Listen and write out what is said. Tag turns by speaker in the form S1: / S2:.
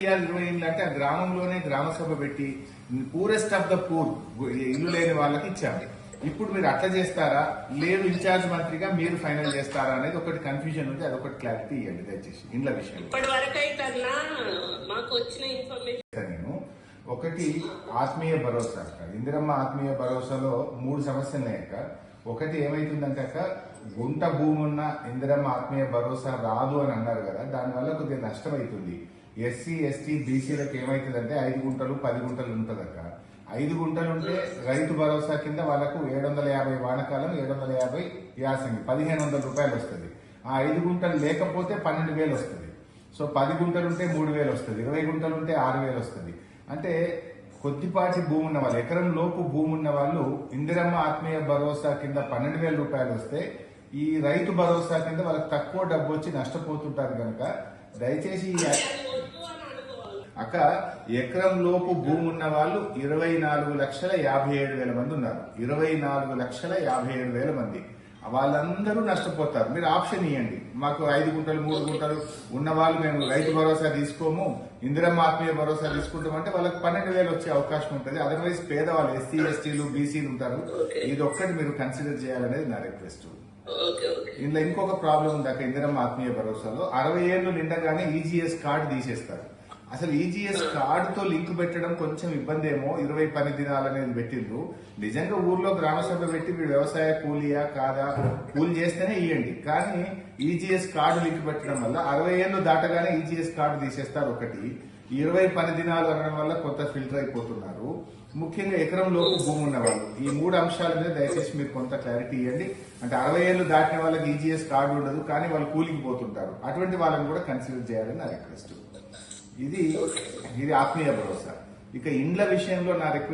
S1: 20 ఇళ్ళు అంటే ఆ గ్రామంలోనే గ్రామ సభ పెట్టి పూరెస్ట్ ఆఫ్ ద పూర్ ఇల్లు లేని వాళ్ళకి ఇచ్చారు. ఇప్పుడు మీరు అట్లా చేస్తారా లేదు ఇన్ఛార్జ్ మంత్రిగా మీరు ఫైనల్ చేస్తారా అనేది ఒకటి కన్ఫ్యూజన్ ఉంది. అదొకటి క్లారిటీ ఇవ్వండి దయచేసి ఇండ్ల విషయంలో. నేను ఒకటి ఆత్మీయ భరోసా ఇందిరమ్మ ఆత్మీయ భరోసాలో 3 సమస్యలు ఉన్నాయక్క. ఒకటి ఏమైతుందంటే అక్క, గుంట భూమి ఉన్న ఇందిరమ్మ ఆత్మీయ భరోసా రాదు అని అన్నారు కదా, దానివల్ల కొద్దిగా నష్టం అవుతుంది. ఎస్సీ ఎస్టీ బీసీలకు ఏమైతుందంటే 5 గుంటలు 10 గుంటలు ఉంటుందక్క. 5 గుంటలు ఉంటే రైతు భరోసా కింద వాళ్ళకు 750 వానకాలం 750 యాసంగి 1500 రూపాయలు వస్తుంది. ఆ 5 గుంటలు లేకపోతే 12,000 వస్తుంది. సో 10 గుంటలు ఉంటే 3,000 వస్తుంది. 20 గుంటలు ఉంటే 6,000 వస్తుంది. అంటే కొద్దిపాటి భూమి ఉన్న వాళ్ళు, ఎకరం లోపు భూమి ఉన్న వాళ్ళు ఇందిరమ్మ ఆత్మీయ భరోసా కింద 12,000 రూపాయలు వస్తే ఈ రైతు భరోసా కింద వాళ్ళకి తక్కువ డబ్బు వచ్చి నష్టపోతుంటారు కనుక దయచేసి అక్క ఎకరం లోపు భూమి ఉన్న వాళ్ళు 24,57,000 మంది ఉన్నారు. 24,57,000 మంది వాళ్ళందరూ నష్టపోతారు. మీరు ఆప్షన్ ఇవ్వండి, మాకు 5 గుంటలు 3 గుంటలు ఉన్న వాళ్ళు మేము రైతు భరోసా తీసుకోము, ఇందిరమ్మ ఆత్మీయ భరోసా తీసుకుంటామంటే వాళ్ళకి 12,000 వచ్చే అవకాశం ఉంటుంది. అదర్వైజ్ పేదవాళ్ళు ఎస్సీ ఎస్టీలు బీసీలు ఉంటారు. ఇది ఒక్కటి మీరు కన్సిడర్ చేయాలనేది నా రిక్వెస్ట్. ఇందులో ఇంకొక ప్రాబ్లం ఉంది అక్క, ఇందిరమ్మ ఆత్మీయ భరోసాలో 60 ఏళ్ళు నిండగానే ఈజీఎస్ కార్డు తీసేస్తారు. అసలు ఈజీఎస్ కార్డుతో లింక్ పెట్టడం కొంచెం ఇబ్బంది ఏమో. 20 పని దినాలు అనేది పెట్టిండ్రు. నిజంగా ఊర్లో గ్రామ సభ పెట్టి మీరు వ్యవసాయ కూలియా కాదా కూలి చేస్తేనే ఇవ్వండి, కానీ ఈజీఎస్ కార్డు లింక్ పెట్టడం వల్ల 60 ఏళ్ళు దాటగానే ఈజీఎస్ కార్డు తీసేస్తారు. ఒకటి 20 పని దినాలు అనడం వల్ల కొంత ఫిల్టర్ అయిపోతున్నారు. ముఖ్యంగా ఎకరం లోపు భూమి ఉన్న వాళ్ళు. ఈ 3 అంశాల మీద దయచేసి మీరు కొంత క్లారిటీ ఇవ్వండి. అంటే 60 ఏళ్ళు దాటిన వాళ్ళకి ఈజీఎస్ కార్డు ఉండదు, కానీ వాళ్ళు కూలికి పోతుంటారు. అటువంటి వాళ్ళని కూడా కన్సిడర్ చేయాలని నా రిక్వెస్ట్. ఇది ఆత్మీయ భరోసా. ఇక ఇండ్ల విషయంలో నా రిక్వెస్ట్